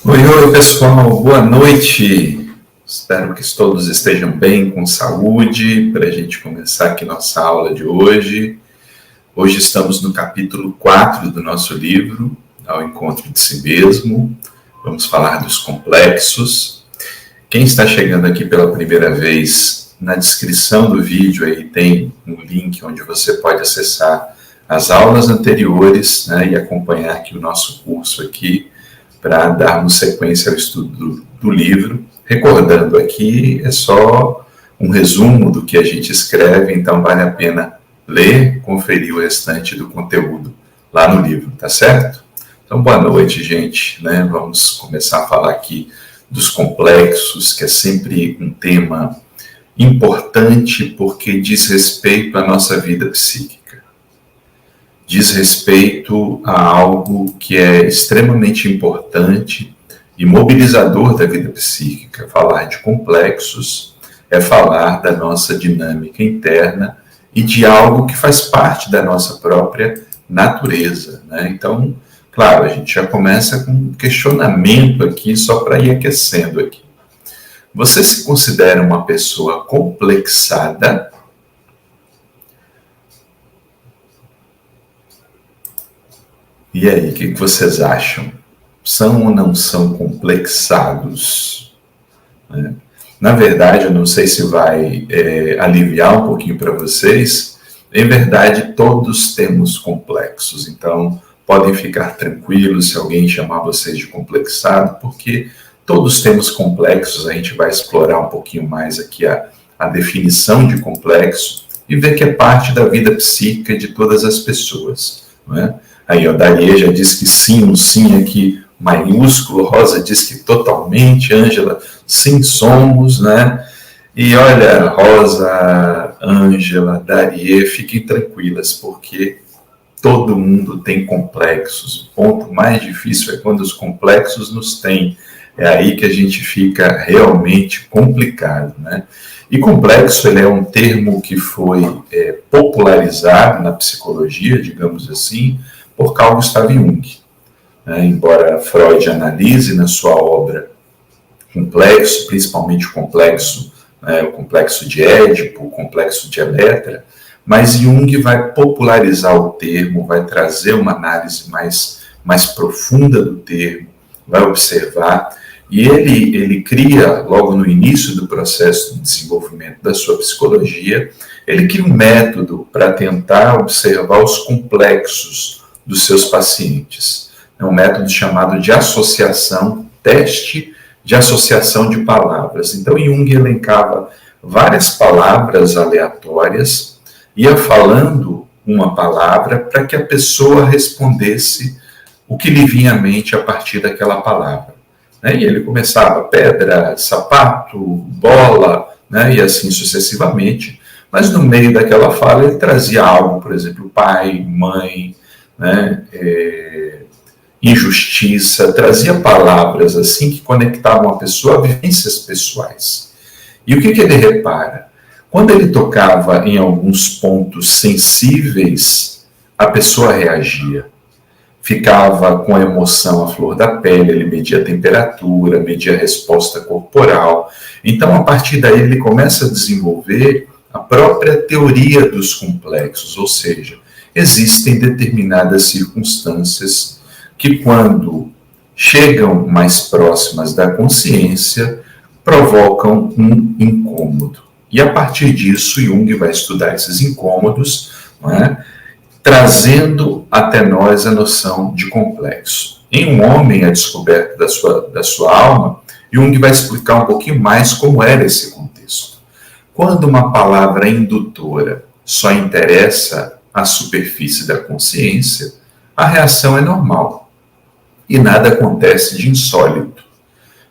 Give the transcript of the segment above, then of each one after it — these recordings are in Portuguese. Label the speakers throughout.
Speaker 1: Oi, pessoal, boa noite. Espero que todos estejam bem, com saúde, para a gente começar aqui nossa aula de hoje. Hoje estamos no capítulo 4 do nosso livro, Ao Encontro de Si Mesmo. Vamos falar dos complexos. Quem está chegando aqui pela primeira vez, na descrição do vídeo aí tem um link onde você pode acessar as aulas anteriores, né, e acompanhar aqui o nosso curso aqui, para darmos sequência ao estudo do livro. Recordando aqui, é só um resumo do que a gente escreve, então vale a pena ler, conferir o restante do conteúdo lá no livro, tá certo? Então, boa noite, gente, né? Vamos começar a falar aqui dos complexos, que é sempre um tema importante porque diz respeito à nossa vida psíquica. Diz respeito a algo que é extremamente importante e mobilizador da vida psíquica. Falar de complexos é falar da nossa dinâmica interna e de algo que faz parte da nossa própria natureza, né? Então, claro, a gente já começa com um questionamento aqui, só para ir aquecendo aqui. Você se considera uma pessoa complexada? E aí, o que vocês acham? São ou não são complexados? Na verdade, eu não sei se vai aliviar um pouquinho para vocês. Em verdade, todos temos complexos. Então, podem ficar tranquilos se alguém chamar vocês de complexado, porque todos temos complexos. A gente vai explorar um pouquinho mais aqui a definição de complexo e ver que é parte da vida psíquica de todas as pessoas, não é? Aí, o Darie já diz que sim, um sim aqui maiúsculo, Rosa diz que totalmente, Ângela, sim, somos, né? E olha, Rosa, Ângela, Darie, fiquem tranquilas, porque todo mundo tem complexos. O ponto mais difícil é quando os complexos nos têm. É aí que a gente fica realmente complicado, né? E complexo, ele é um termo que foi popularizado na psicologia, digamos assim, por Carl Gustav Jung. Embora Freud analise na sua obra complexo, principalmente o complexo de Édipo, o complexo de Electra, mas Jung vai popularizar o termo, vai trazer uma análise mais profunda do termo, vai observar, e ele cria, logo no início do processo de desenvolvimento da sua psicologia, ele cria um método para tentar observar os complexos dos seus pacientes. É um método chamado de associação, teste de associação de palavras. Então, Jung elencava várias palavras aleatórias, ia falando uma palavra para que a pessoa respondesse o que lhe vinha à mente a partir daquela palavra. E ele começava pedra, sapato, bola, e assim sucessivamente, mas no meio daquela fala ele trazia algo, por exemplo, pai, mãe, injustiça, trazia palavras assim que conectavam a pessoa a vivências pessoais. E o que ele repara? Quando ele tocava em alguns pontos sensíveis, a pessoa reagia. Ficava com a emoção à flor da pele, ele media a temperatura, media a resposta corporal. Então, a partir daí, ele começa a desenvolver a própria teoria dos complexos, ou seja, existem determinadas circunstâncias que, quando chegam mais próximas da consciência, provocam um incômodo. E, a partir disso, Jung vai estudar esses incômodos, trazendo até nós a noção de complexo. Em Um Homem, a Descoberta da sua Alma, Jung vai explicar um pouquinho mais como era esse contexto. Quando uma palavra indutora só interessa a superfície da consciência, a reação é normal e nada acontece de insólito.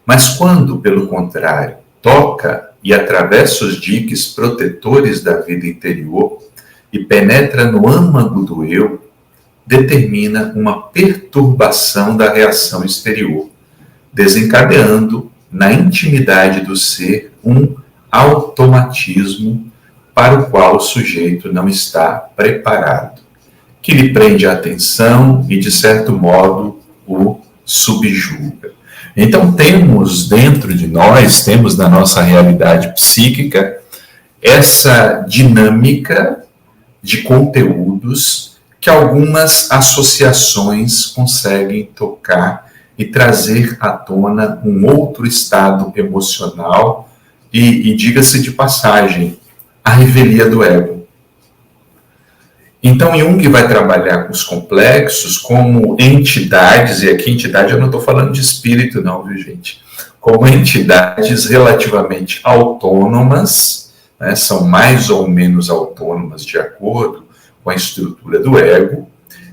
Speaker 1: Mas quando, pelo contrário, toca e atravessa os diques protetores da vida interior e penetra no âmago do eu, determina uma perturbação da reação exterior, desencadeando na intimidade do ser um automatismo para o qual o sujeito não está preparado, que lhe prende a atenção e, de certo modo, o subjuga. Então, temos dentro de nós, temos na nossa realidade psíquica, essa dinâmica de conteúdos que algumas associações conseguem tocar e trazer à tona um outro estado emocional e diga-se de passagem, a revelia do ego. Então, Jung vai trabalhar com os complexos como entidades, e aqui entidade eu não estou falando de espírito não, viu gente? Como entidades relativamente autônomas, né, são mais ou menos autônomas de acordo com a estrutura do ego,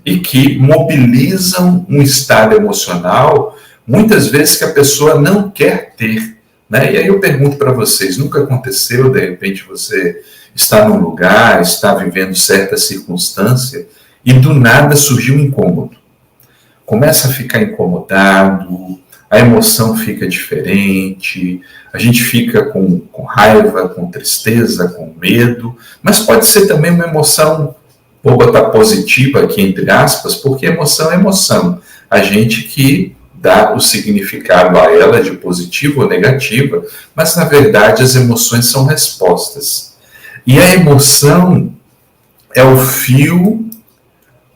Speaker 1: e que mobilizam um estado emocional, muitas vezes que a pessoa não quer ter. Né? E aí eu pergunto para vocês, nunca aconteceu, de repente você está num lugar, está vivendo certa circunstância, e do nada surgiu um incômodo. Começa a ficar incomodado, a emoção fica diferente, a gente fica com raiva, com tristeza, com medo, mas pode ser também uma emoção, vou botar positiva aqui entre aspas, porque emoção é emoção. A gente que dá o significado a ela de positiva ou negativa, mas na verdade as emoções são respostas. E a emoção é o fio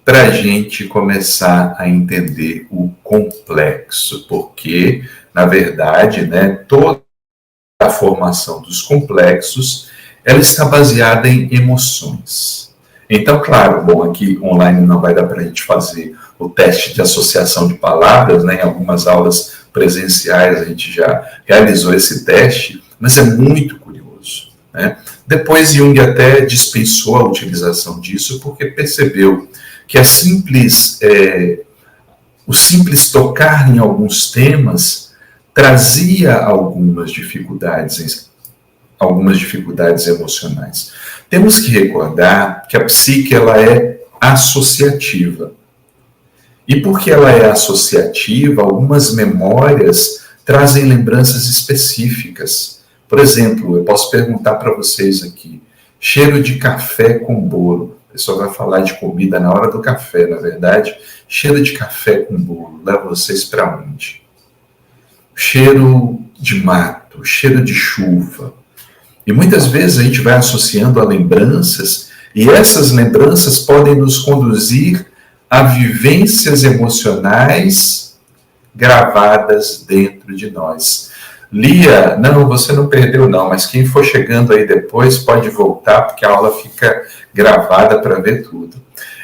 Speaker 1: para a gente começar a entender o complexo, porque, na verdade, né, toda a formação dos complexos, ela está baseada em emoções. Então, claro, bom, aqui online não vai dar para a gente fazer o teste de associação de palavras, né, em algumas aulas presenciais a gente já realizou esse teste, mas é muito curioso, né? Depois Jung até dispensou a utilização disso porque percebeu que o simples tocar em alguns temas trazia algumas dificuldades emocionais. Temos que recordar que a psique ela é associativa. E porque ela é associativa, algumas memórias trazem lembranças específicas. Por exemplo, eu posso perguntar para vocês aqui, cheiro de café com bolo. A pessoa vai falar de comida na hora do café, na verdade. Cheiro de café com bolo, leva vocês para onde? Cheiro de mato, cheiro de chuva. E muitas vezes a gente vai associando a lembranças, e essas lembranças podem nos conduzir a vivências emocionais gravadas dentro de nós. Lia, não, você não perdeu não, mas quem for chegando aí depois pode voltar, porque a aula fica gravada para ver tudo.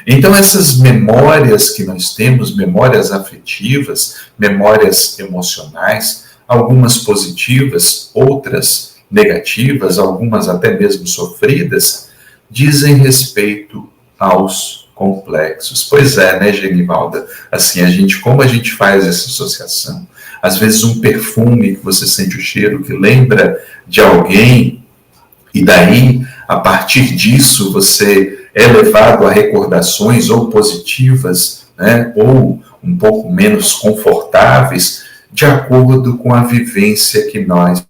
Speaker 1: Então, essas memórias que nós temos, memórias afetivas, memórias emocionais, algumas positivas, outras negativas, algumas até mesmo sofridas, dizem respeito aos complexos. Pois é, né, Genivalda? Assim, como a gente faz essa associação? Às vezes um perfume que você sente o cheiro que lembra de alguém, e daí, a partir disso, você é levado a recordações ou positivas, né, ou um pouco menos confortáveis, de acordo com a vivência que nós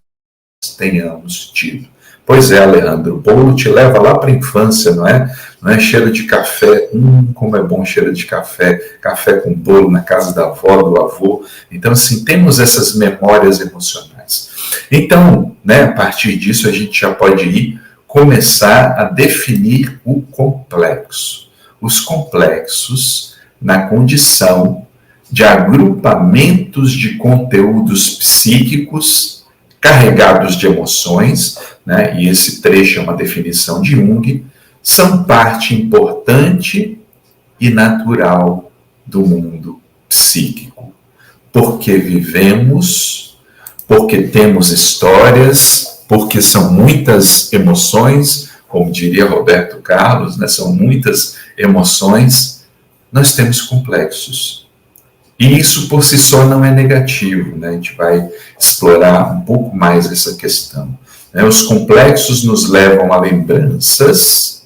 Speaker 1: tenhamos tido. Pois é, Alejandro, o bolo te leva lá para a infância, não é? Não é cheiro de café, como é bom cheiro de café, café com bolo na casa da avó, do avô. Então, assim, temos essas memórias emocionais. Então, né, a partir disso, a gente já pode começar a definir o complexo. Os complexos na condição de agrupamentos de conteúdos psíquicos carregados de emoções, né, e esse trecho é uma definição de Jung, são parte importante e natural do mundo psíquico. Porque vivemos, porque temos histórias, porque são muitas emoções, como diria Roberto Carlos, né, são muitas emoções, nós temos complexos. E isso por si só não é negativo, né? A gente vai explorar um pouco mais essa questão. Né? Os complexos nos levam a lembranças,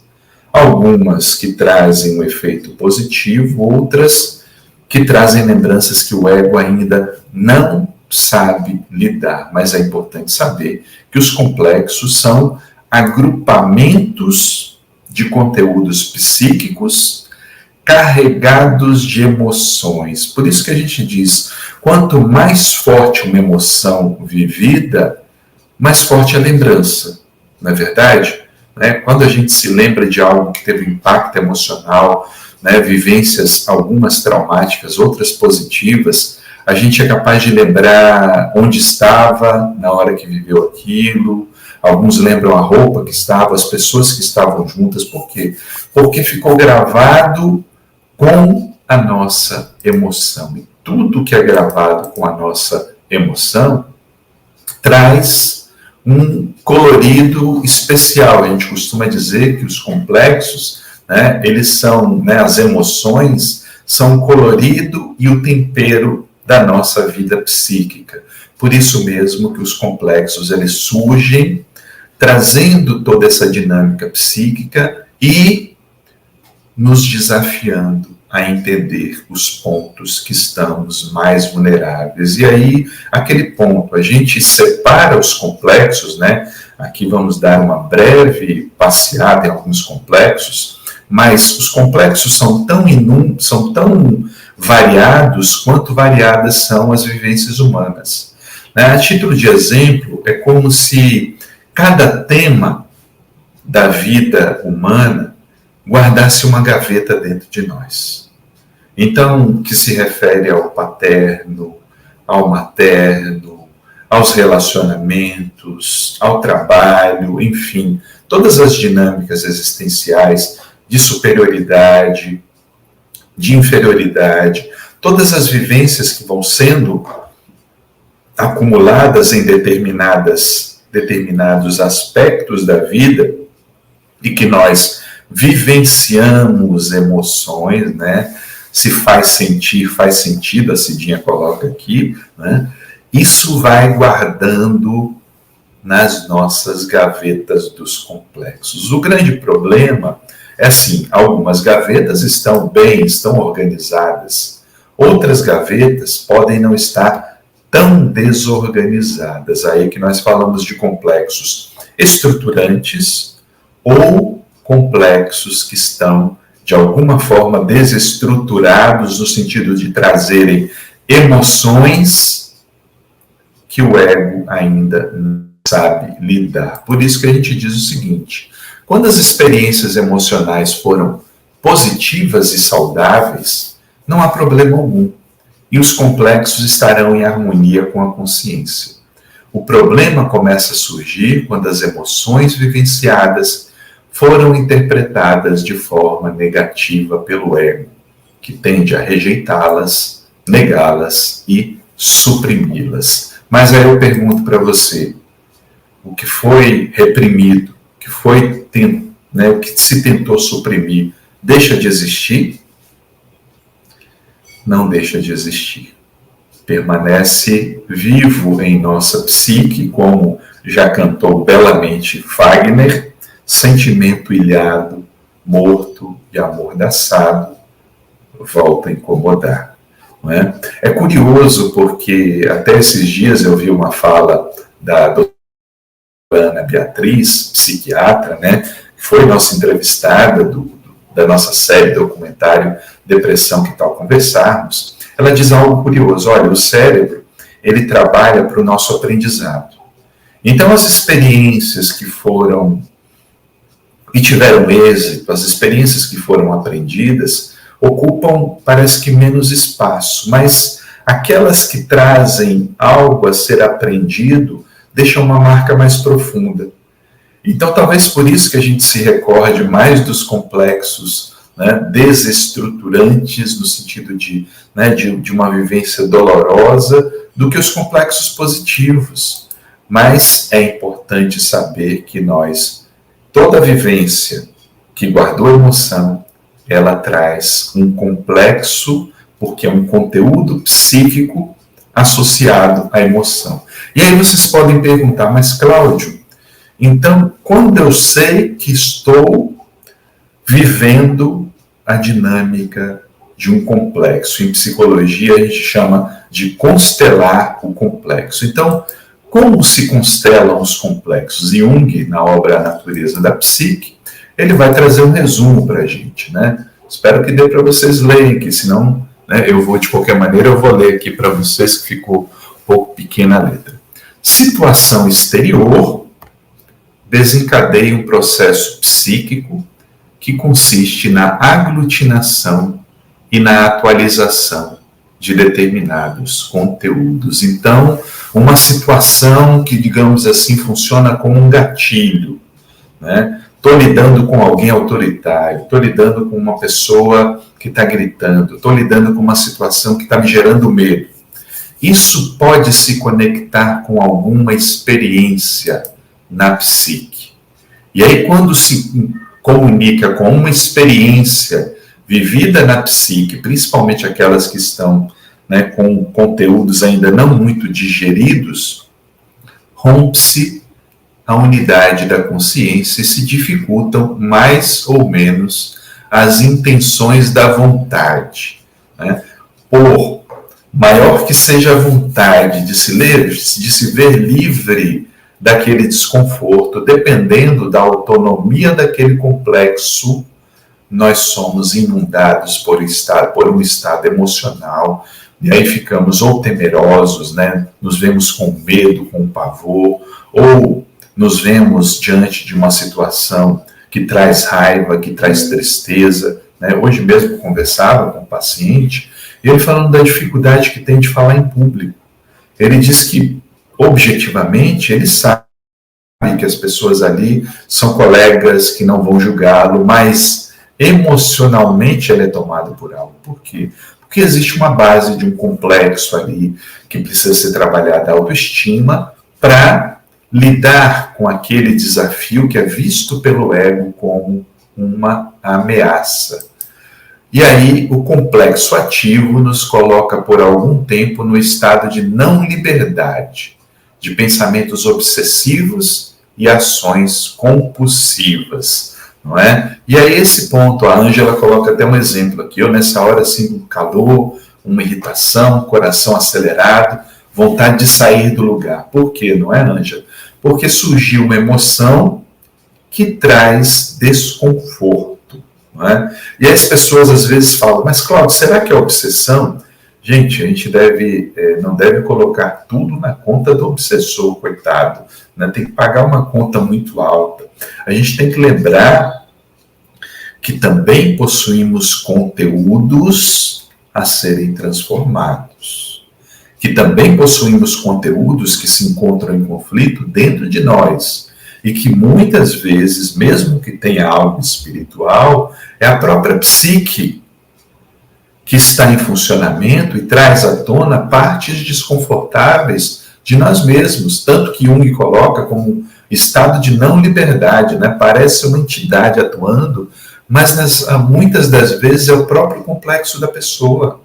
Speaker 1: algumas que trazem um efeito positivo, outras que trazem lembranças que o ego ainda não sabe lidar. Mas é importante saber que os complexos são agrupamentos de conteúdos psíquicos carregados de emoções. Por isso que a gente diz, quanto mais forte uma emoção vivida, mais forte a lembrança, não é verdade? Né? Quando a gente se lembra de algo que teve impacto emocional, né, vivências, algumas traumáticas, outras positivas, a gente é capaz de lembrar onde estava na hora que viveu aquilo. Alguns lembram a roupa que estava, as pessoas que estavam juntas. Por quê? Porque ficou gravado com a nossa emoção. E tudo que é gravado com a nossa emoção traz um colorido especial. A gente costuma dizer que os complexos, né, eles são, né, as emoções são o colorido e o tempero da nossa vida psíquica. Por isso mesmo que os complexos, eles surgem trazendo toda essa dinâmica psíquica e nos desafiando a entender os pontos que estamos mais vulneráveis. E aí, aquele ponto, a gente separa os complexos, né? Aqui vamos dar uma breve passeada em alguns complexos, mas os complexos são tão variados quanto variadas são as vivências humanas. Né? A título de exemplo, é como se cada tema da vida humana guardasse uma gaveta dentro de nós. Então, que se refere ao paterno, ao materno, aos relacionamentos, ao trabalho, enfim, todas as dinâmicas existenciais de superioridade, de inferioridade, todas as vivências que vão sendo acumuladas em determinados aspectos da vida e que nós vivenciamos emoções, né? Se faz sentir, faz sentido, a Cidinha coloca aqui, né? Isso vai guardando nas nossas gavetas dos complexos. O grande problema é assim, algumas gavetas estão bem, estão organizadas, outras gavetas podem não estar tão desorganizadas. Aí que nós falamos de complexos estruturantes ou complexos que estão, de alguma forma, desestruturados no sentido de trazerem emoções que o ego ainda não sabe lidar. Por isso que a gente diz o seguinte, quando as experiências emocionais foram positivas e saudáveis, não há problema algum. E os complexos estarão em harmonia com a consciência. O problema começa a surgir quando as emoções vivenciadas foram interpretadas de forma negativa pelo ego, que tende a rejeitá-las, negá-las e suprimi-las. Mas aí eu pergunto para você, o que foi reprimido, o que se tentou suprimir, deixa de existir? Não deixa de existir. Permanece vivo em nossa psique, como já cantou belamente Fagner, sentimento ilhado, morto e amordaçado, volta a incomodar. Não é? É curioso porque até esses dias eu vi uma fala da doutora Ana Beatriz, psiquiatra, né, que foi nossa entrevistada da nossa série documentário Depressão, Que Tal Conversarmos. Ela diz algo curioso, olha, o cérebro, ele trabalha para o nosso aprendizado. Então, as experiências que foram e tiveram êxito, as experiências que foram aprendidas, ocupam, parece que, menos espaço, mas aquelas que trazem algo a ser aprendido deixam uma marca mais profunda. Então, talvez por isso que a gente se recorde mais dos complexos, né, desestruturantes, no sentido de uma vivência dolorosa, do que os complexos positivos. Mas é importante saber que toda vivência que guardou emoção, ela traz um complexo, porque é um conteúdo psíquico associado à emoção. E aí vocês podem perguntar, mas Cláudio, então quando eu sei que estou vivendo a dinâmica de um complexo? Em psicologia a gente chama de constelar o complexo. Então, como se constelam os complexos? Jung, na obra A Natureza da Psique, ele vai trazer um resumo para a gente, né? Espero que dê para vocês lerem, que senão, né, eu vou, de qualquer maneira, eu vou ler aqui para vocês, que ficou um pouco pequena a letra. Situação exterior desencadeia um processo psíquico que consiste na aglutinação e na atualização de determinados conteúdos. Então, uma situação que, digamos assim, funciona como um gatilho, né? Estou lidando com alguém autoritário, estou lidando com uma pessoa que está gritando, estou lidando com uma situação que está me gerando medo. Isso pode se conectar com alguma experiência na psique. E aí, quando se comunica com uma experiência vivida na psique, principalmente aquelas que estão, né, com conteúdos ainda não muito digeridos, rompe-se a unidade da consciência e se dificultam mais ou menos as intenções da vontade, né? Por maior que seja a vontade de se ver livre daquele desconforto, dependendo da autonomia daquele complexo, nós somos inundados por um estado emocional, e aí ficamos ou temerosos, né? Nos vemos com medo, com pavor, ou nos vemos diante de uma situação que traz raiva, que traz tristeza, né? Hoje mesmo eu conversava com um paciente, e ele falando da dificuldade que tem de falar em público. Ele diz que, objetivamente, ele sabe que as pessoas ali são colegas que não vão julgá-lo, mas emocionalmente ele é tomado por algo. Por quê? Porque existe uma base de um complexo ali que precisa ser trabalhada, a autoestima, para lidar com aquele desafio que é visto pelo ego como uma ameaça. E aí o complexo ativo nos coloca por algum tempo no estado de não liberdade, de pensamentos obsessivos e ações compulsivas, não é? E aí esse ponto, a Ângela coloca até um exemplo aqui, eu nessa hora assim, um calor, uma irritação, coração acelerado, vontade de sair do lugar. Por quê, não é, Ângela? Porque surgiu uma emoção que traz desconforto. Não é? E aí as pessoas às vezes falam, mas Cláudio, será que é obsessão? Gente, a gente não deve colocar tudo na conta do obsessor, coitado. Né? Tem que pagar uma conta muito alta. A gente tem que lembrar que também possuímos conteúdos a serem transformados. Que também possuímos conteúdos que se encontram em conflito dentro de nós. E que muitas vezes, mesmo que tenha algo espiritual, é a própria psique que está em funcionamento e traz à tona partes desconfortáveis de nós mesmos, tanto que Jung coloca como estado de não liberdade, né? Parece uma entidade atuando, mas muitas das vezes é o próprio complexo da pessoa.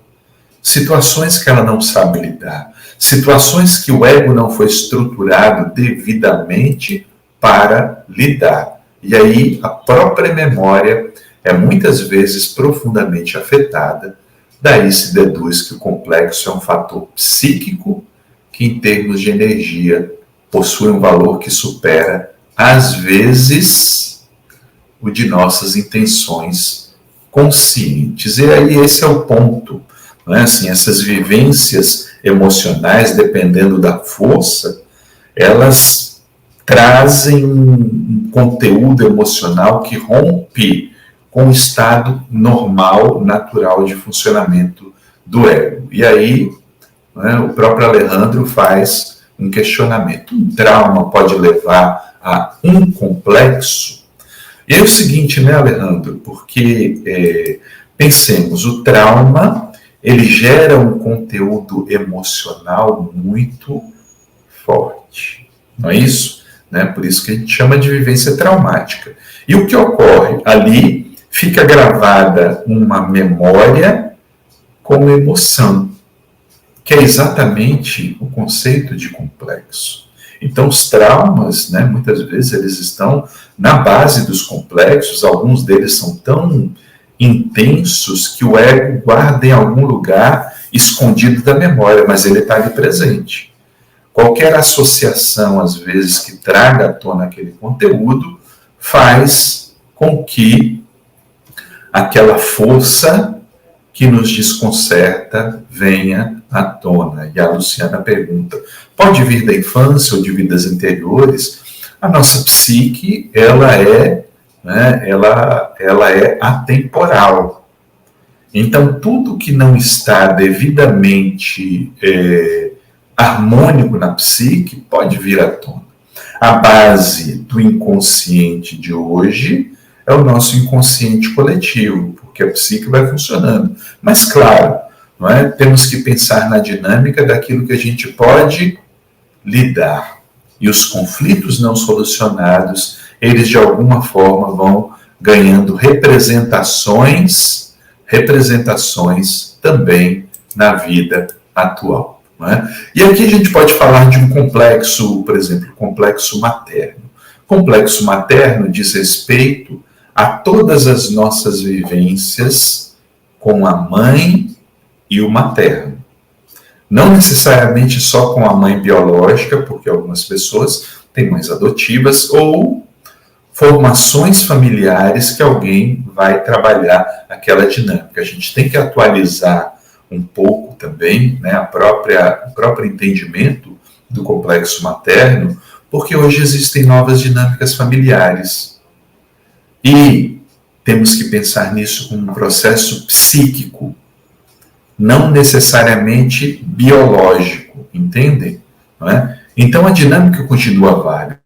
Speaker 1: Situações que ela não sabe lidar, situações que o ego não foi estruturado devidamente para lidar. E aí a própria memória é muitas vezes profundamente afetada, daí se deduz que o complexo é um fator psíquico que em termos de energia possui um valor que supera, às vezes, o de nossas intenções conscientes. E aí esse é o ponto, não é? Assim, essas vivências emocionais, dependendo da força, elas trazem um conteúdo emocional que rompe com o estado normal, natural de funcionamento do ego. E aí, né, o próprio Alejandro faz um questionamento. Um trauma pode levar a um complexo? E é o seguinte, né, Alejandro? Porque, pensemos, o trauma, ele gera um conteúdo emocional muito forte. Não é isso? Né? Por isso que a gente chama de vivência traumática. E o que ocorre? Ali fica gravada uma memória com emoção, que é exatamente o conceito de complexo. Então, os traumas, né, muitas vezes, eles estão na base dos complexos, alguns deles são tão intensos que o ego guarda em algum lugar escondido da memória, mas ele está ali presente. Qualquer associação, às vezes, que traga à tona aquele conteúdo, faz com que aquela força que nos desconcerta venha à tona. E a Luciana pergunta, pode vir da infância ou de vidas anteriores? A nossa psique, ela é atemporal. Então, tudo que não está devidamente harmônico na psique pode vir à tona. A base do inconsciente de hoje é o nosso inconsciente coletivo, porque a psique vai funcionando. Mas, claro, não é? Temos que pensar na dinâmica daquilo que a gente pode lidar. E os conflitos não solucionados, eles de alguma forma vão ganhando representações também na vida atual. Não é? E aqui a gente pode falar de um complexo, por exemplo, complexo materno. Complexo materno diz respeito a todas as nossas vivências com a mãe e o materno. Não necessariamente só com a mãe biológica, porque algumas pessoas têm mães adotivas, ou formações familiares que alguém vai trabalhar aquela dinâmica. A gente tem que atualizar um pouco também, né, o próprio entendimento do complexo materno, porque hoje existem novas dinâmicas familiares. E temos que pensar nisso como um processo psíquico, não necessariamente biológico, entendem? Não é? Então a dinâmica continua válida.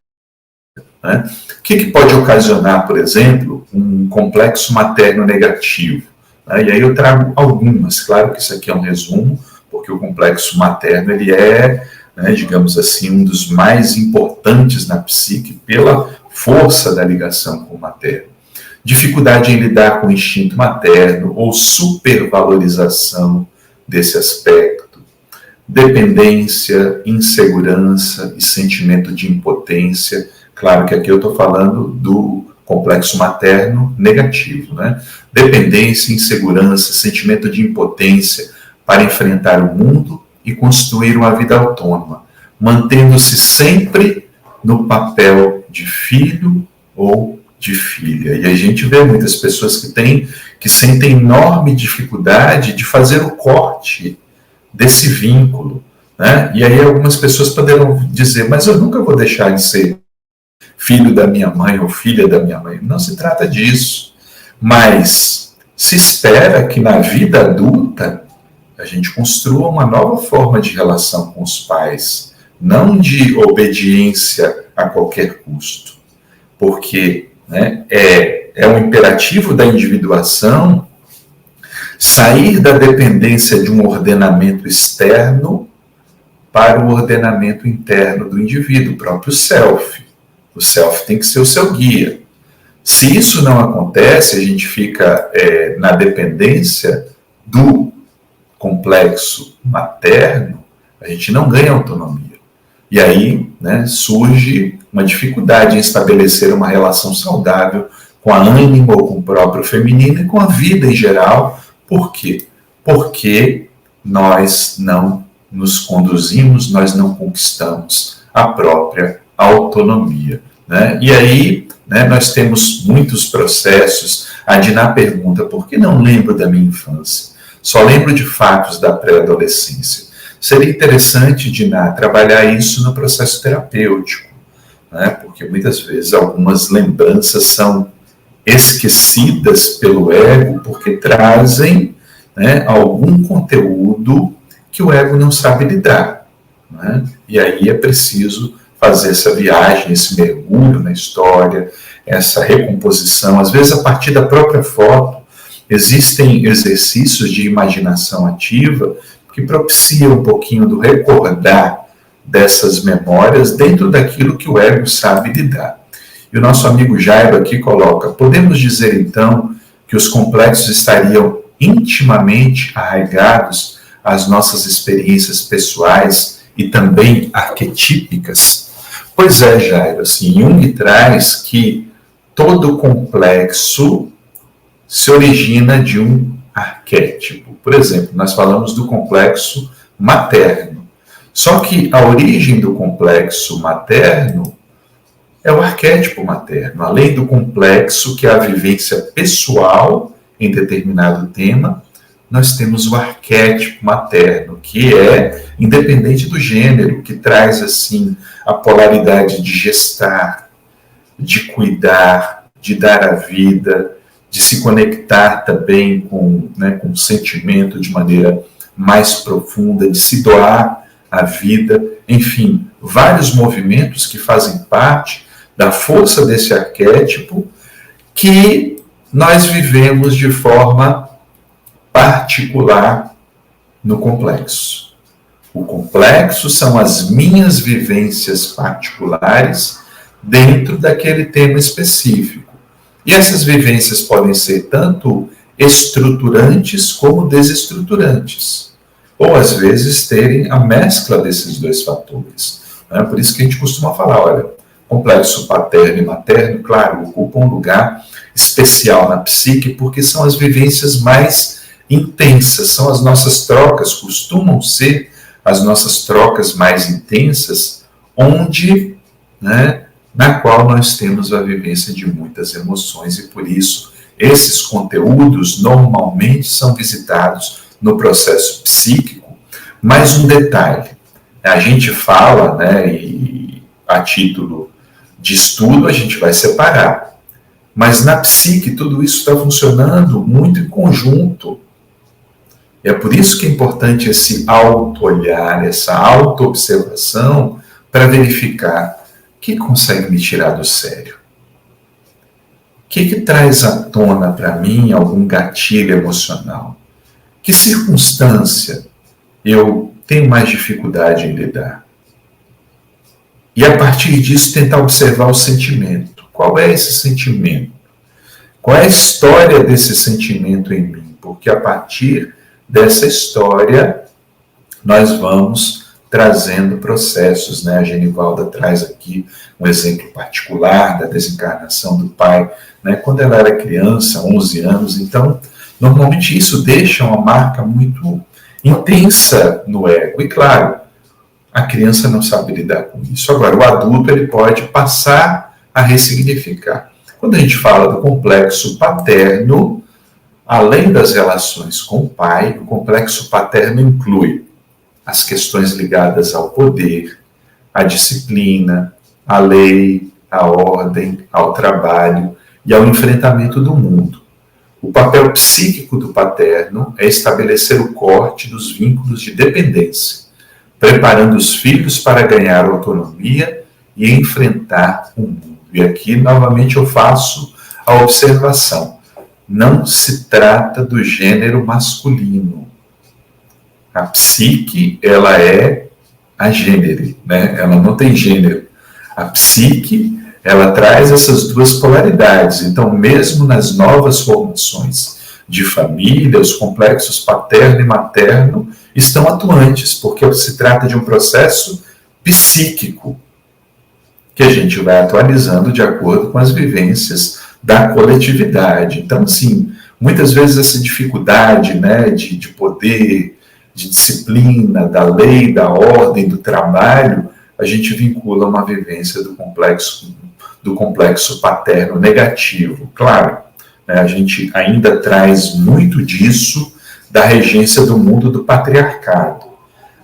Speaker 1: Não é? O que pode ocasionar, por exemplo, um complexo materno negativo? Não é? E aí eu trago algumas, claro que isso aqui é um resumo, porque o complexo materno ele é, né, digamos assim, um dos mais importantes na psique pela força da ligação com o materno. Dificuldade em lidar com o instinto materno ou supervalorização desse aspecto, dependência, insegurança e sentimento de impotência. Claro que aqui eu estou falando do complexo materno negativo, né? Dependência, insegurança, sentimento de impotência para enfrentar o mundo e construir uma vida autônoma, mantendo-se sempre no papel de filho ou de filha. E a gente vê muitas pessoas que sentem enorme dificuldade de fazer o corte desse vínculo, né? E aí algumas pessoas poderão dizer, mas eu nunca vou deixar de ser filho da minha mãe ou filha da minha mãe. Não se trata disso. Mas se espera que na vida adulta a gente construa uma nova forma de relação com os pais, não de obediência a qualquer custo. Porque, né, é um imperativo da individuação sair da dependência de um ordenamento externo para o ordenamento interno do indivíduo, o próprio self. O self tem que ser o seu guia. Se isso não acontece, a gente fica na dependência do complexo materno, a gente não ganha autonomia. E aí, né, surge uma dificuldade em estabelecer uma relação saudável com a ânima ou com o próprio feminino e com a vida em geral. Por quê? Porque nós não nos conduzimos, nós não conquistamos a própria autonomia. Né? E aí, né, nós temos muitos processos. A Diná pergunta, por que não lembro da minha infância? Só lembro de fatos da pré-adolescência. Seria interessante, Diná, trabalhar isso no processo terapêutico, né? Porque muitas vezes algumas lembranças são esquecidas pelo ego porque trazem, né, algum conteúdo que o ego não sabe lidar. Né? E aí é preciso fazer essa viagem, esse mergulho na história, essa recomposição, às vezes a partir da própria foto. Existem exercícios de imaginação ativa que propiciam um pouquinho do recordar dessas memórias dentro daquilo que o ego sabe lidar. E o nosso amigo Jairo aqui coloca, podemos dizer então que os complexos estariam intimamente arraigados às nossas experiências pessoais e também arquetípicas? Pois é, Jairo, assim, Jung traz que todo complexo se origina de um arquétipo. Por exemplo, nós falamos do complexo materno. Só que a origem do complexo materno é o arquétipo materno, além do complexo que é a vivência pessoal em determinado tema, nós temos o arquétipo materno, que é independente do gênero, que traz assim a polaridade de gestar, de cuidar, de dar a vida, de se conectar também com o sentimento de maneira mais profunda, de se doar a vida, enfim, vários movimentos que fazem parte da força desse arquétipo que nós vivemos de forma particular no complexo. O complexo são as minhas vivências particulares dentro daquele tema específico. E essas vivências podem ser tanto estruturantes como desestruturantes, ou às vezes terem a mescla desses dois fatores. Por isso que a gente costuma falar, olha, complexo paterno e materno, claro, ocupam um lugar especial na psique, porque são as vivências mais intensas, são as nossas trocas, costumam ser as nossas trocas mais intensas, onde, na qual nós temos a vivência de muitas emoções, e por isso esses conteúdos normalmente são visitados no processo psíquico. Mais um detalhe, a gente fala, e a título de estudo a gente vai separar, mas na psique tudo isso está funcionando muito em conjunto. E é por isso que é importante esse auto-olhar, essa auto-observação, para verificar o que consegue me tirar do sério. O que traz à tona para mim algum gatilho emocional? Que circunstância eu tenho mais dificuldade em lidar? E a partir disso tentar observar o sentimento. Qual é esse sentimento? Qual é a história desse sentimento em mim? Porque a partir dessa história nós vamos trazendo processos, A Genivalda traz aqui um exemplo particular da desencarnação do pai, quando ela era criança, 11 anos. Então, normalmente isso deixa uma marca muito intensa no ego. E claro, a criança não sabe lidar com isso. Agora, o adulto ele pode passar a ressignificar. Quando a gente fala do complexo paterno, além das relações com o pai, o complexo paterno inclui as questões ligadas ao poder, à disciplina, à lei, à ordem, ao trabalho e ao enfrentamento do mundo. O papel psíquico do paterno é estabelecer o corte dos vínculos de dependência, preparando os filhos para ganhar autonomia e enfrentar o mundo. E aqui, novamente, eu faço a observação. Não se trata do gênero masculino. A psique, ela é agênere, Ela não tem gênero. A psique, ela traz essas duas polaridades. Então, mesmo nas novas formações de família, os complexos paterno e materno estão atuantes, porque se trata de um processo psíquico que a gente vai atualizando de acordo com as vivências da coletividade. Então, assim, muitas vezes essa dificuldade, de poder, de disciplina, da lei, da ordem, do trabalho, a gente vincula uma vivência do complexo paterno negativo. Claro, a gente ainda traz muito disso da regência do mundo do patriarcado.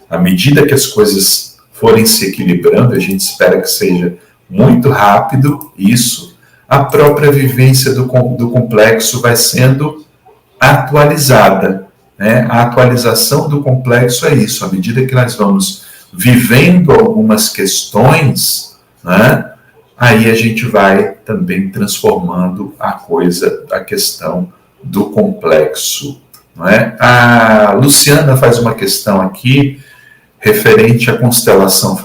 Speaker 1: À medida que as coisas forem se equilibrando, a gente espera que seja muito rápido isso, a própria vivência do complexo vai sendo atualizada. A atualização do complexo é isso, à medida que nós vamos vivendo algumas questões, aí a gente vai também transformando a questão do complexo. A Luciana faz uma questão aqui referente à constelação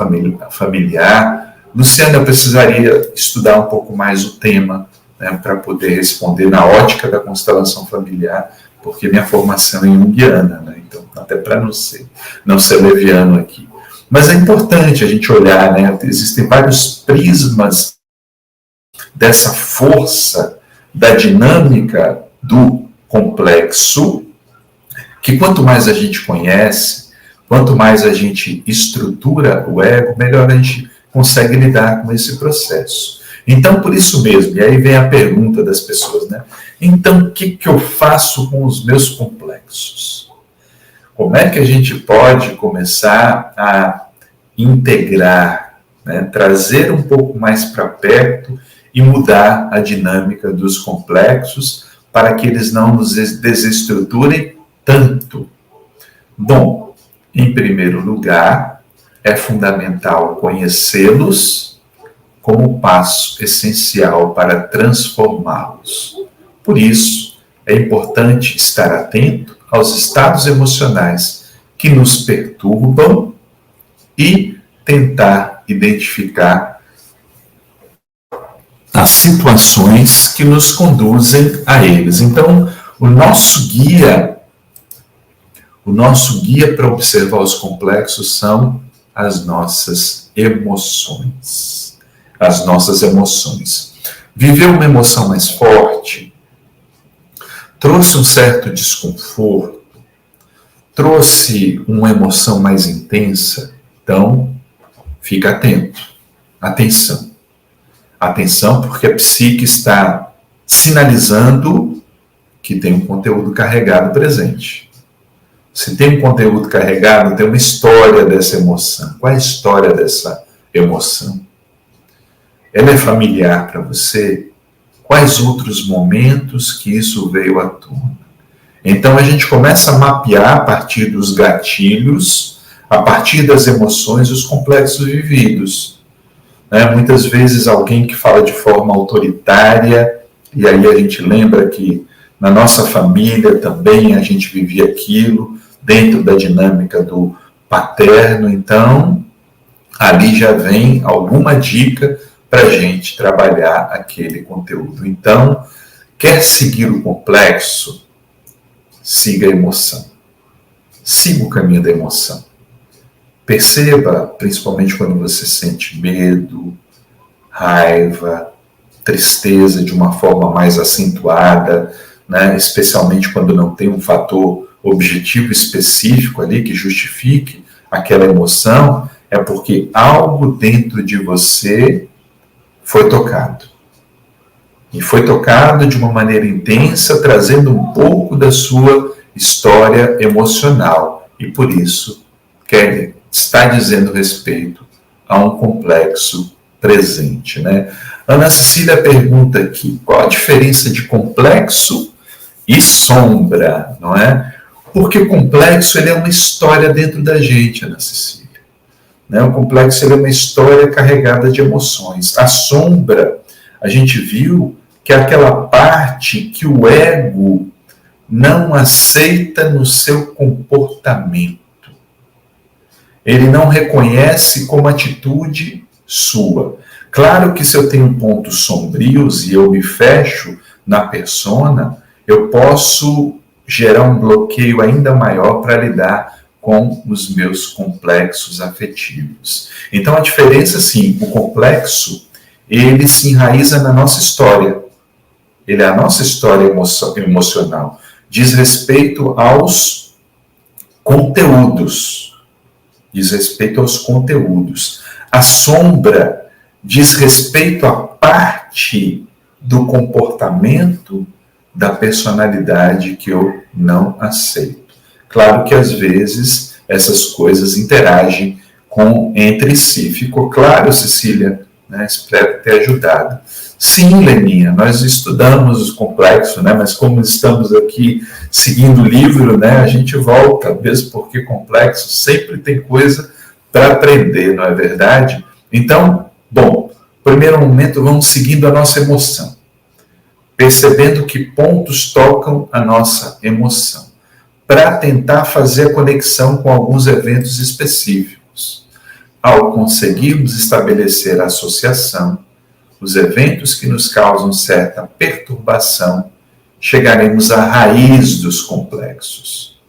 Speaker 1: familiar. Luciana, eu precisaria estudar um pouco mais o tema, para poder responder na ótica da constelação familiar, porque minha formação é junguiana, então até para não ser leviano aqui. Mas é importante a gente olhar, existem vários prismas dessa força da dinâmica do complexo, que quanto mais a gente conhece, quanto mais a gente estrutura o ego, melhor a gente consegue lidar com esse processo. Então, por isso mesmo, e aí vem a pergunta das pessoas, né? Então, o que eu faço com os meus complexos? Como é que a gente pode começar a integrar, né? Trazer um pouco mais para perto e mudar a dinâmica dos complexos para que eles não nos desestruturem tanto? Bom, em primeiro lugar, é fundamental conhecê-los como passo essencial para transformá-los. Por isso, é importante estar atento aos estados emocionais que nos perturbam e tentar identificar as situações que nos conduzem a eles. Então, o nosso guia para observar os complexos são as nossas emoções. As nossas emoções. Viver uma emoção mais forte trouxe um certo desconforto, trouxe uma emoção mais intensa. Então, fica atento. Atenção. Atenção, porque a psique está sinalizando que tem um conteúdo carregado presente. Se tem um conteúdo carregado, tem uma história dessa emoção. Qual é a história dessa emoção? Ela é familiar para você? Quais outros momentos que isso veio à tona? Então a gente começa a mapear a partir dos gatilhos, a partir das emoções, os complexos vividos. Muitas vezes alguém que fala de forma autoritária, e aí a gente lembra que na nossa família também a gente vivia aquilo, dentro da dinâmica do paterno, então ali já vem alguma dica para a gente trabalhar aquele conteúdo. Então, quer seguir o complexo? Siga a emoção. Siga o caminho da emoção. Perceba, principalmente quando você sente medo, raiva, tristeza de uma forma mais acentuada, né? Especialmente quando não tem um fator objetivo específico ali que justifique aquela emoção, é porque algo dentro de você foi tocado. E foi tocado de uma maneira intensa, trazendo um pouco da sua história emocional. E por isso, está dizendo respeito a um complexo presente, né? Ana Cecília pergunta aqui, qual a diferença de complexo e sombra, não é? Porque complexo, ele é uma história dentro da gente, Ana Cecília. O complexo ele é uma história carregada de emoções. A sombra, a gente viu que é aquela parte que o ego não aceita no seu comportamento. Ele não reconhece como atitude sua. Claro que se eu tenho pontos sombrios e eu me fecho na persona, eu posso gerar um bloqueio ainda maior para lidar com os meus complexos afetivos. Então, a diferença, sim, o complexo, ele se enraiza na nossa história. Ele é a nossa história emocional. Diz respeito aos conteúdos. Diz respeito aos conteúdos. A sombra diz respeito à parte do comportamento da personalidade que eu não aceito. Claro que, às vezes, essas coisas interagem entre si. Ficou claro, Cecília? Espero ter ajudado. Sim, Leninha, nós estudamos os complexos, mas como estamos aqui seguindo o livro, a gente volta, mesmo porque complexo sempre tem coisa para aprender, não é verdade? Então, bom, primeiro momento, vamos seguindo a nossa emoção, percebendo que pontos tocam a nossa emoção, para tentar fazer a conexão com alguns eventos específicos. Ao conseguirmos estabelecer a associação, os eventos que nos causam certa perturbação, chegaremos à raiz dos complexos.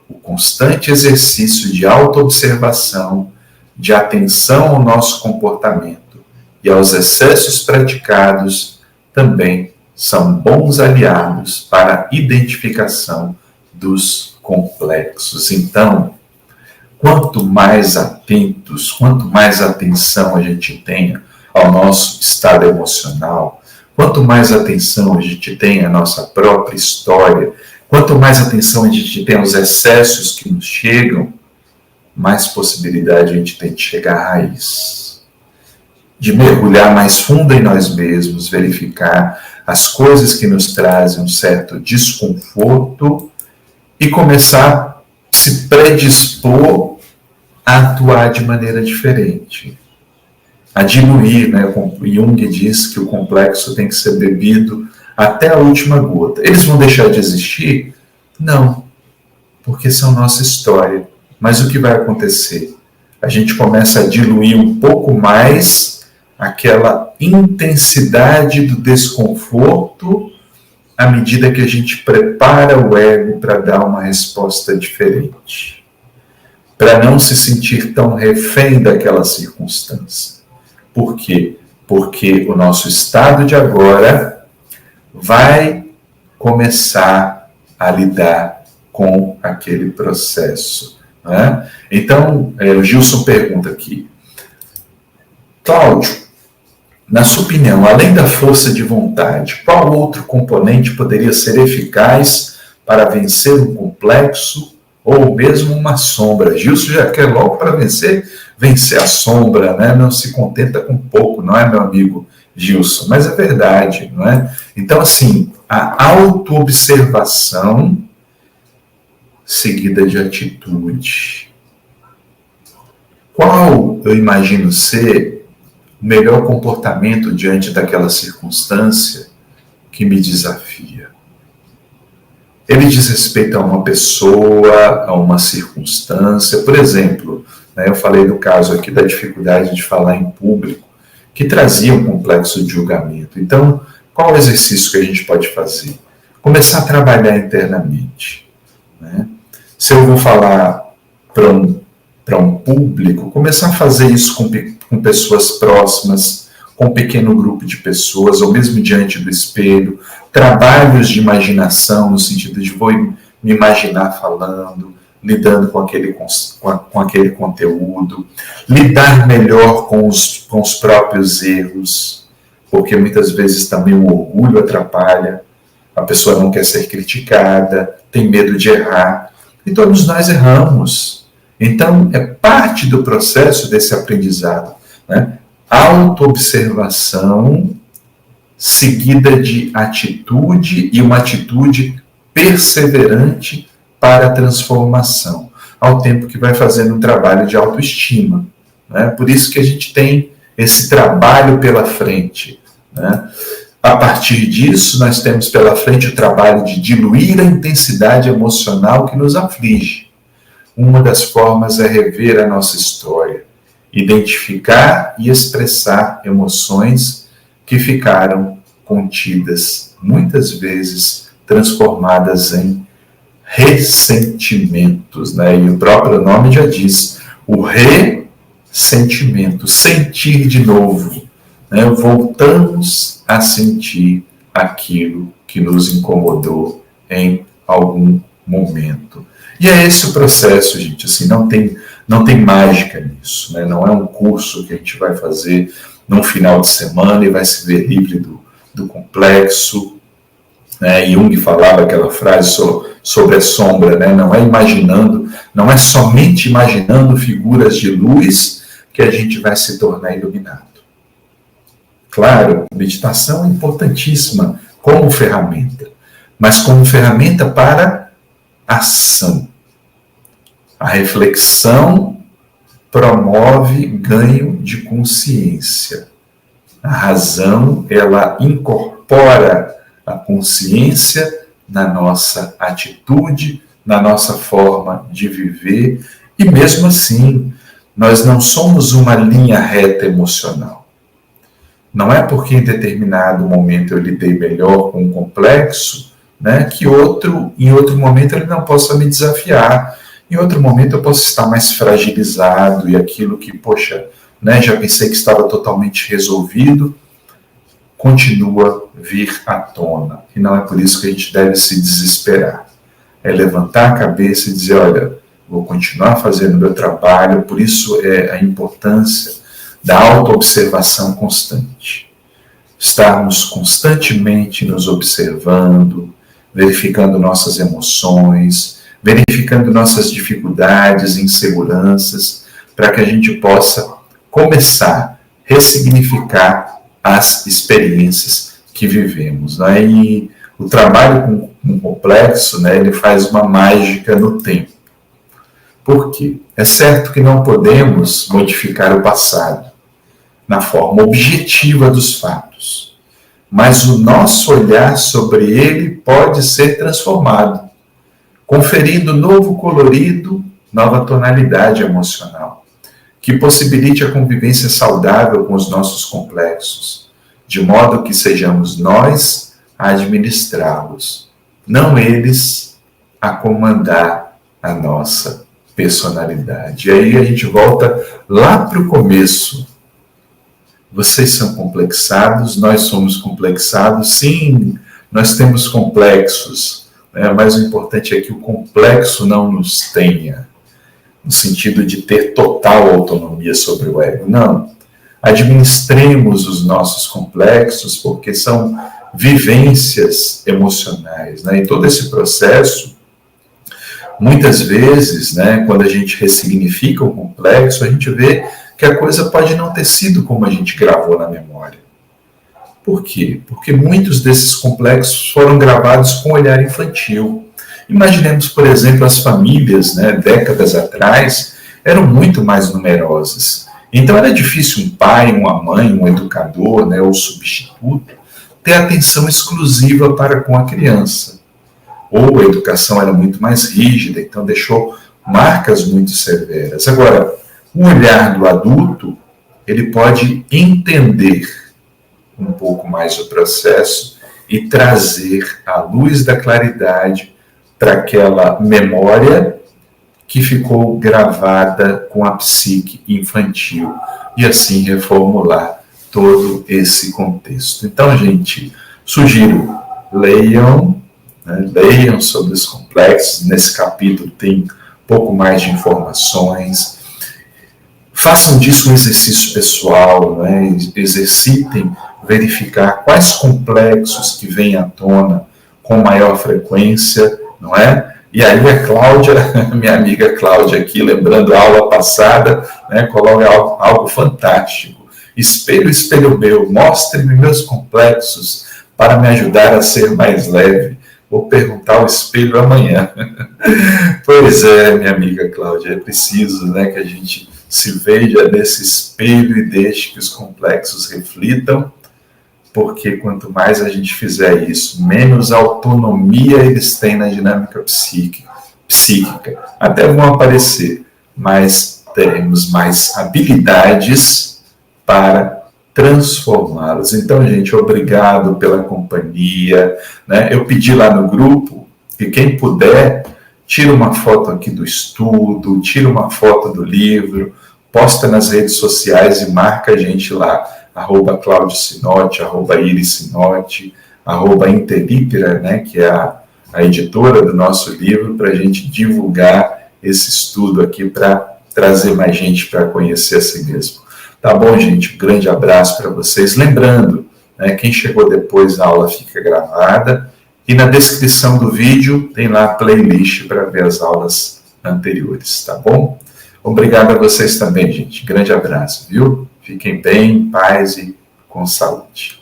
Speaker 1: O constante exercício de autoobservação, de atenção ao nosso comportamento e aos excessos praticados também são bons aliados para a identificação dos complexos. Então, quanto mais atentos, quanto mais atenção a gente tenha ao nosso estado emocional, quanto mais atenção a gente tem à nossa própria história, quanto mais atenção a gente tem aos excessos que nos chegam, mais possibilidade a gente tem de chegar à raiz, de mergulhar mais fundo em nós mesmos, verificar as coisas que nos trazem um certo desconforto e começar a se predispor a atuar de maneira diferente, a diluir, né? Jung diz que o complexo tem que ser bebido até a última gota. Eles vão deixar de existir? Não, porque são nossa história. Mas o que vai acontecer? A gente começa a diluir um pouco mais aquela intensidade do desconforto à medida que a gente prepara o ego para dar uma resposta diferente, para não se sentir tão refém daquela circunstância. Por quê? Porque o nosso estado de agora vai começar a lidar com aquele processo. Né? Então, o Gilson pergunta aqui, Cláudio, na sua opinião, além da força de vontade, qual outro componente poderia ser eficaz para vencer um complexo ou mesmo uma sombra? Gilson já quer logo para vencer a sombra, né? Não se contenta com pouco, não é, meu amigo Gilson? Mas é verdade, não é? Então, assim, a autoobservação seguida de atitude. Qual eu imagino ser o melhor comportamento diante daquela circunstância que me desafia? Ele diz respeito a uma pessoa, a uma circunstância. Por exemplo, né, eu falei do caso aqui da dificuldade de falar em público, que trazia um complexo de julgamento. Então, qual o exercício que a gente pode fazer? Começar a trabalhar internamente, né? Se eu vou falar para um público, começar a fazer isso com pessoas próximas, com um pequeno grupo de pessoas, ou mesmo diante do espelho, trabalhos de imaginação, no sentido de vou me imaginar falando, lidando com aquele conteúdo, lidar melhor com os próprios erros, porque muitas vezes também o orgulho atrapalha, a pessoa não quer ser criticada, tem medo de errar, e todos nós erramos. Então, é parte do processo desse aprendizado, né? Autoobservação seguida de atitude e uma atitude perseverante para a transformação, ao tempo que vai fazendo um trabalho de autoestima, né? Por isso que a gente tem esse trabalho pela frente, né? A partir disso, nós temos pela frente o trabalho de diluir a intensidade emocional que nos aflige. Uma das formas é rever a nossa história, identificar e expressar emoções que ficaram contidas, muitas vezes transformadas em ressentimentos, né? E o próprio nome já diz, o ressentimento, sentir de novo, né? Voltamos a sentir aquilo que nos incomodou em algum momento. E é esse o processo, gente, assim, não tem mágica nisso, né? Não é um curso que a gente vai fazer num final de semana e vai se ver livre do complexo, né? Jung falava aquela frase sobre a sombra, né? Não é somente imaginando figuras de luz que a gente vai se tornar iluminado. Claro, meditação é importantíssima como ferramenta, mas como ferramenta para ação. A reflexão promove ganho de consciência. A razão, ela incorpora a consciência na nossa atitude, na nossa forma de viver, e mesmo assim, nós não somos uma linha reta emocional. Não é porque em determinado momento eu lidei melhor com um complexo, né, que em outro momento ele não possa me desafiar. Em outro momento eu posso estar mais fragilizado e aquilo que, né, já pensei que estava totalmente resolvido, continua vir à tona. E não é por isso que a gente deve se desesperar. É levantar a cabeça e dizer, olha, vou continuar fazendo o meu trabalho, por isso é a importância da autoobservação constante. Estarmos constantemente nos observando, verificando nossas emoções, verificando nossas dificuldades, inseguranças, para que a gente possa começar a ressignificar as experiências que vivemos, né? E o trabalho com o complexo, né, ele faz uma mágica no tempo. Por quê? É certo que não podemos modificar o passado na forma objetiva dos fatos, mas o nosso olhar sobre ele pode ser transformado, conferindo novo colorido, nova tonalidade emocional, que possibilite a convivência saudável com os nossos complexos, de modo que sejamos nós a administrá-los, não eles a comandar a nossa personalidade. E aí a gente volta lá para o começo. Vocês são complexados, nós somos complexados, sim, nós temos complexos, né? Mas o importante é que o complexo não nos tenha, no sentido de ter total autonomia sobre o ego. Não. Administremos os nossos complexos, porque são vivências emocionais, né? E todo esse processo, muitas vezes, né, quando a gente ressignifica o complexo, a gente vê que a coisa pode não ter sido como a gente gravou na memória. Por quê? Porque muitos desses complexos foram gravados com olhar infantil. Imaginemos, por exemplo, as famílias, né, décadas atrás, eram muito mais numerosas. Então era difícil um pai, uma mãe, um educador, né, ou substituto, ter atenção exclusiva para com a criança. Ou a educação era muito mais rígida, então deixou marcas muito severas. Agora, o olhar do adulto, ele pode entender um pouco mais o processo e trazer a luz da claridade para aquela memória que ficou gravada com a psique infantil e assim reformular todo esse contexto. Então, gente, sugiro, leiam, né, leiam sobre os complexos. Nesse capítulo tem um pouco mais de informações. Façam disso um exercício pessoal, né? Exercitem verificar quais complexos que vêm à tona com maior frequência, não é? E aí a Cláudia, minha amiga Cláudia aqui, lembrando a aula passada, né, coloca algo fantástico. Espelho, espelho meu, mostre-me meus complexos para me ajudar a ser mais leve. Vou perguntar ao espelho amanhã. Pois é, minha amiga Cláudia, é preciso, né, que a gente se veja nesse espelho e deixe que os complexos reflitam, porque quanto mais a gente fizer isso, menos autonomia eles têm na dinâmica psíquica. Até vão aparecer, mas teremos mais habilidades para transformá-los. Então, gente, obrigado pela companhia, né? Eu pedi lá no grupo que quem puder, tira uma foto aqui do estudo, tira uma foto do livro, posta nas redes sociais e marca a gente lá, @Cláudio Sinotti, @Iris Sinotti, @Interlitera, né, que é a editora do nosso livro, para a gente divulgar esse estudo aqui, para trazer mais gente para conhecer a si mesmo. Tá bom, gente? Um grande abraço para vocês. Lembrando, né, quem chegou depois, a aula fica gravada, e na descrição do vídeo tem lá a playlist para ver as aulas anteriores, tá bom? Obrigado a vocês também, gente. Grande abraço, viu? Fiquem bem, paz e com saúde.